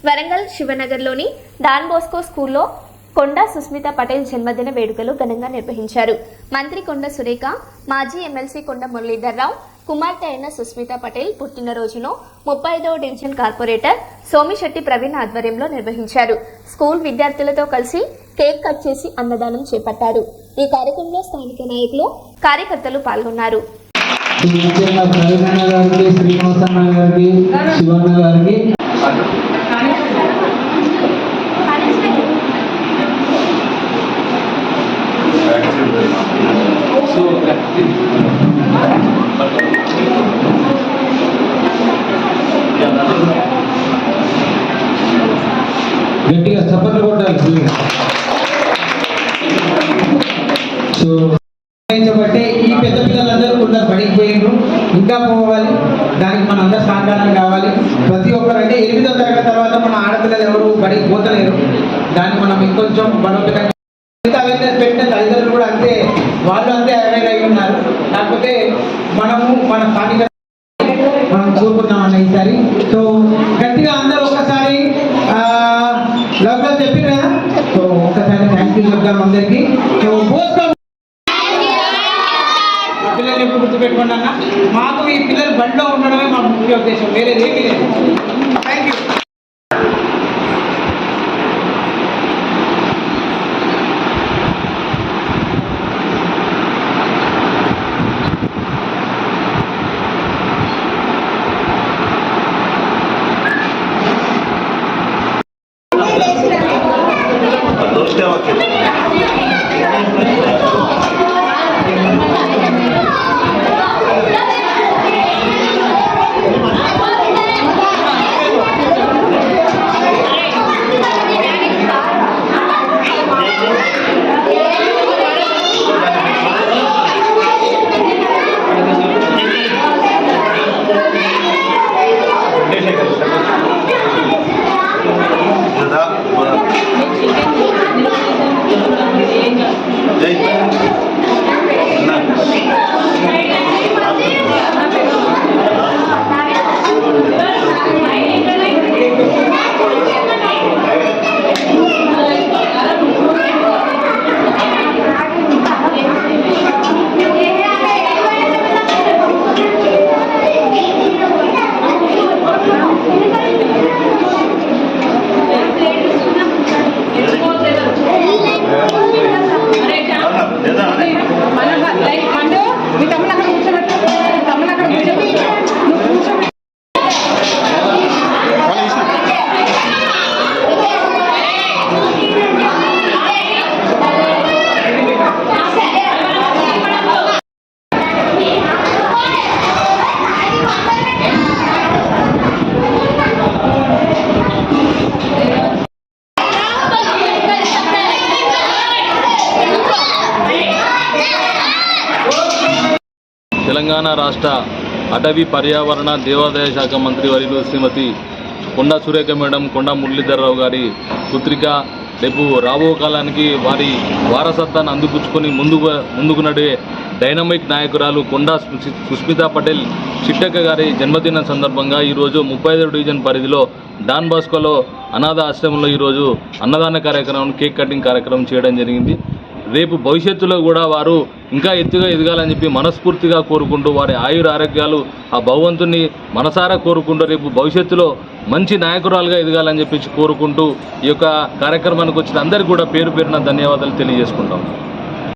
Warangal శివనగర్లోని don Bosco స్కూల్లో కొండా సుస్మిత పటేల్ జన్మదిన వేడుకలు ఘనంగా నిర్వహించారు. మంత్రి కొండ సురేఖ, మాజీ ఎమ్మెల్సీ కొండ మురళీధర్రావు కుమార్తె అయిన సుస్మిత పటేల్ పుట్టినరోజును 35వ డివిజన్ కార్పొరేటర్ సోమిశెట్టి ప్రవీణ్ ఆధ్వర్యంలో నిర్వహించారు. స్కూల్ విద్యార్థులతో కలిసి కేక్ కట్ చేసి అన్నదానం చేపట్టారు. ఈ కార్యక్రమంలో స్థానిక నాయకులు, కార్యకర్తలు పాల్గొన్నారు. గట్టిగా చప్పట్లు కొట్టాలి. సో బట్టే ఈ పెద్ద పిల్లలందరూ కూడా పడిపోయిండ్రు, ఇంకా పోవాలి. దానికి మన అందరూ సహకారం కావాలి. ప్రతి ఒక్కరు అంటే 8వ తరగతి తర్వాత మన ఆడపిల్లలు ఎవరు బడికి పోతలేరు. దాన్ని మనం ఇంకొంచెం బలోపేతంగా అవేర్నెస్ పెట్టిన తల్లిదండ్రులు కూడా అంతే, వాళ్ళు అంతే అవేర్ అయి ఉన్నారు. కాకపోతే మనము మన స్థానిక మనం చూపుతున్నామన్న ఈసారి. సో గట్టిగా అందరూ ఒకసారి లోకల్ చెప్పిన సో ఒకసారి థ్యాంక్ యూ చెప్తాం అందరికి. సో పిల్లల్ని ఎప్పుడు గుర్తుపెట్టుకోండి అన్న, మాకు ఈ పిల్లలు బండిలో ఉండడమే మా ముఖ్య ఉద్దేశం, వేరేది ఏమీ లేదు. Thank you. తెలంగాణ రాష్ట్ర అటవీ పర్యావరణ దేవాదాయ శాఖ మంత్రి వర్యులు శ్రీమతి కొండా సురేఖ మేడం, కొండా మురళీధర్రావు గారి పుత్రిక రేపు రాబో కాలానికి వారి వారసత్వాన్ని అందిపుచ్చుకొని ముందుకు నడే డైనమిక్ నాయకురాలు కొండా సుస్మిత పటేల్ చిట్టక్క గారి జన్మదిన సందర్భంగా ఈరోజు 35వ డివిజన్ పరిధిలో డాన్ బాస్కోలో అనాథ ఆశ్రమంలో ఈరోజు అన్నదాన కార్యక్రమం, కేక్ కటింగ్ కార్యక్రమం చేయడం జరిగింది. రేపు భవిష్యత్తులో కూడా వారు ఇంకా ఎత్తుగా ఎదగాలని చెప్పి మనస్ఫూర్తిగా కోరుకుంటూ, వారి ఆయుర ఆరోగ్యాలు ఆ భగవంతుని మనసారా కోరుకుంటూ రేపు భవిష్యత్తులో మంచి నాయకురాలుగా ఎదగాలని చెప్పి కోరుకుంటూ ఈ యొక్క కార్యక్రమానికి వచ్చిన అందరికీ కూడా పేరు పేరున ధన్యవాదాలు తెలియజేసుకుంటాం.